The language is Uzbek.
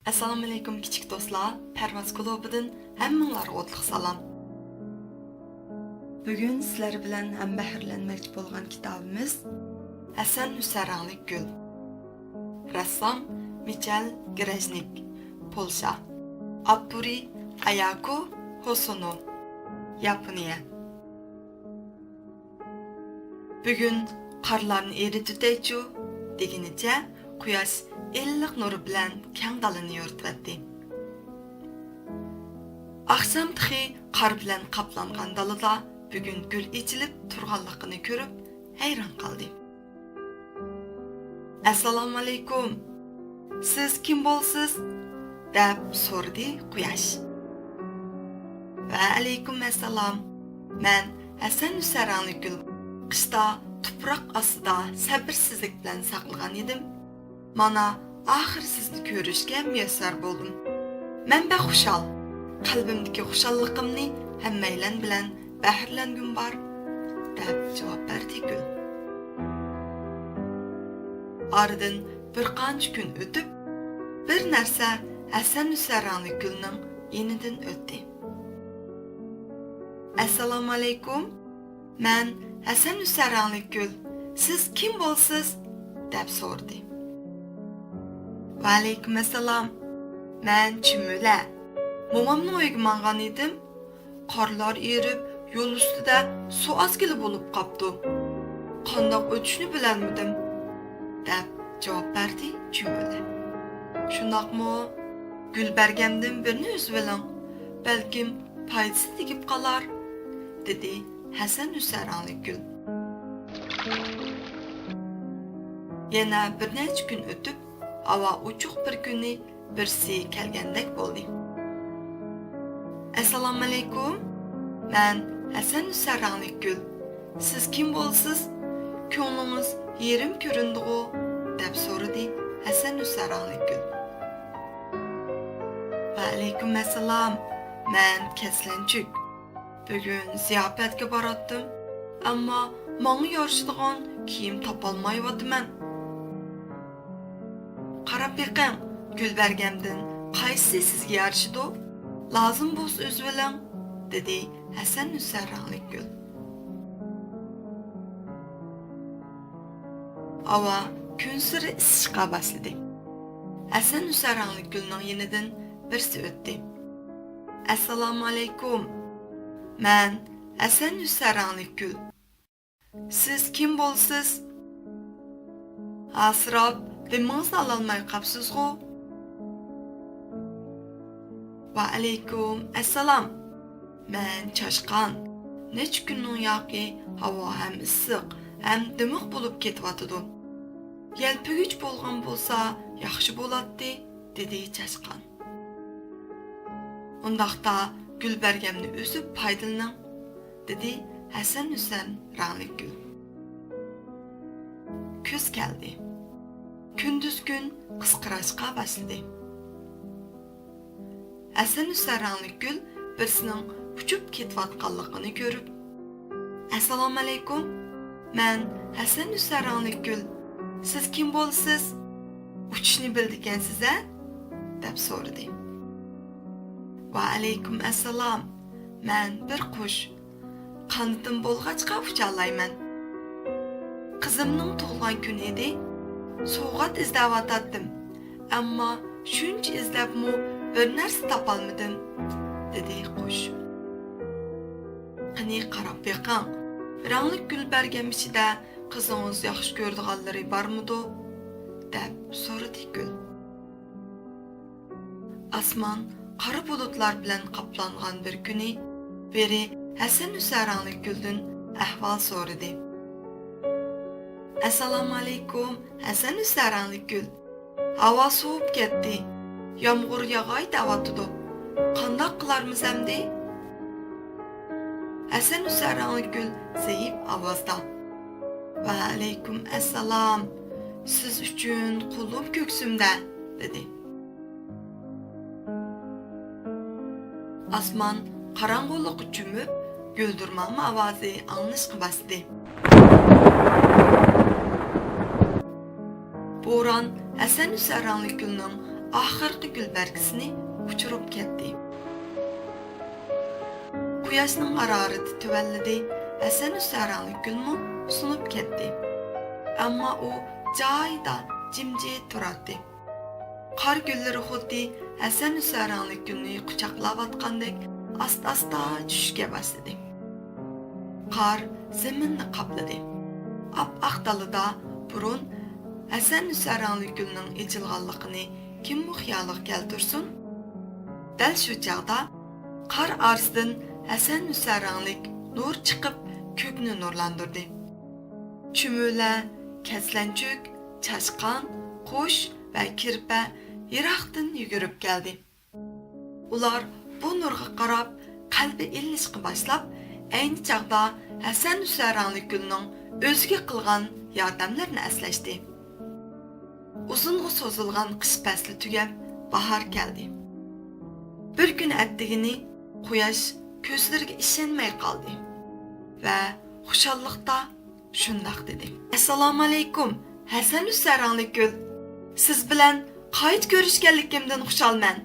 Assalomu alaykum kichik do'stlar, Parvoz klubidan hammanglarga o'tliq salom. Bugun sizlar bilan ham bahrilanmoqchi bo'lgan kitobimiz Hasan Nusaranglik gul. Rassom Michal Grajnik, Polsha. Avtori Ayako Hosono, Yaponiya. Bugun qarlarni erititaychu deginicha quyosh illiq nuri bilan kang dalini yo'rtibdi. Akşam tixi qar bilan qaplangan dalida bugun gul ichilib turganligini ko'rib hayron qoldim. Assalomu alaykum. Siz kim bo'lsiz? deb so'radi quyosh. Va alaykum assalom. Men Hasan Nusaranglik gul. Qishda tuproq ostida sabrsizlik bilan saqlagan edim. Mana axir sizni ko'rishga muyassar bo'ldim. Men baxushal. Qalbimdagi xushalligimni hammaylar bilan bahrlangum bor, deb javob berdi gul. Aradan bir qancha kun o'tib, bir narsa Hasan Nusaranglik gulning yenidan o'tdi. Assalomu alaykum. Men Hasan Nusaranglik gul. Siz kim bo'lsiz? deb so'rdi. Va alaykum assalom. Men Chimula. Momamning uyiga mangan edim. Qorlar erib, yo'l ustida suv oskili bo'lib qopdi. Qandoq o'tishni bilolmadim, deb javob berdi Chimula. Shundoqmi? Gul bergandan birini o'zib oling. Balkim foydasi tegib qolar, dedi Hasan Nusaranglik gul. Yana bir necha kun o'tib, havo uchuq bir kuni birsi kelgandek bo'ldi. Assalomu alaykum. Men Hasan Nusaranglik gul. Siz kim bo'lsiz? Ko'nglingiz yerim ko'rindi-ku, deb so'radi Hasan Nusaranglik gul. Va alaykum assalom. Men Keslanchuk. Bugun ziyofatga boratdim, ammo menga yorishadigan kiyim topolmayapman. Qarab beqing, gul bergandan qaysi sizga yarashidi? Lazım bo'lsa o'zib oling, dedi Hasan Nusaranglik gul. Havo kun sari isishga boshladi. Hasan Nusaranglik gulning yenidan birsi o'tdi. Assalomu alaykum. Men Hasan Nusaranglik gul. Siz kim bo'lsiz? Asrab dimingizni ololmay qapsiz-ku. Va alaykum assalom. Men Chashqan. Necha kunning yoki havo ham issiq, ham dimiq bo'lib ketyotdi. Yelpigich bo'lgan bo'lsa, yaxshi bo'ladi, dedi Chashqan. Undaqda gul bergamni o'sib foydalaning, dedi Hasan Nusaranglik gul. Kuz keldi. Kunduz kun qisqirashqa boshladi. Hasan Nusaranglik gul birsining uchib ketayotganligini ko'rib, "Assalomu alaykum. Men Hasan Nusaranglik gul. Siz kim bo'lsiz? Uchishni bildigansiz-a?" deb so'radi. Va alaykum assalom. Men bir qush. Qanotim bo'lg'achqa ucha olmayman. Qizimning tug'ilgan kuni edi. Sovg'at izlayotdim, ammo shuncha izlabmi bir narsa topolmadim, dedi qush. Qani qarab beqing, ranglik gul bergan ichida qizingiz yaxshi ko'rdiganlari bormidi? deb so'radi gul. Osmon qora bulutlar bilan qoplangan bir kuni beri Hasan Nusaranglik guldan ahvol so'radi. Assalomu alaykum, Hasan Nusaranglik gul. Havo sovib ketdi. Yomg'ir yog'ay deyotdi. Qandoq qilarmiz endi? Hasan Nusaranglik gul zaif ovozda. Va alaykum assalom. Siz uchun qulub ko'ksimda, dedi. Osmon qorong'ulikqa cho'mib, guldirmam ovozi anglashqa bosdi. Bo'ron Hasan Nusaranglik gulning oxirgi gul bargisini uchirib ketdi. Quyoshning harorati tuvalladi, Hasan Husaranglik gulmi sunib ketdi. Ammo u joyida jimjit turardi. Qor gullari xuddi Hasan Husaranglik gulni quchoqlayotgandek asta-asta tushishga boshladi. Qor zaminni qopladi. Ap-aq dalida burun Hasan Husaranglik gulning echilganligini kim bu xiyoliga keltirsin? Dal shu chaqda qor orasidan Hasan Husaranglik nur chiqib ko'kni nurlantirdi. Chumula, kaslanchuk, chashqon, qush va kirpa yiroqdan yugurib keldi. Ular bu nurga qarab qalbi illishga boshlab, ayni chaqda Hasan Husaranglik gulning o'ziga qilgan yordamlarini eslashdi. Uzunga so'zilgan qish fasli tugab, bahor keldi. Bir kun atdigini quyosh ko'zlariga ishonmay qoldi va xushalliqda shundoq dedi: "Assalomu alaykum, Hasan Husaranglik gul. Siz bilan qayt ko'rishganligimdan xushalman."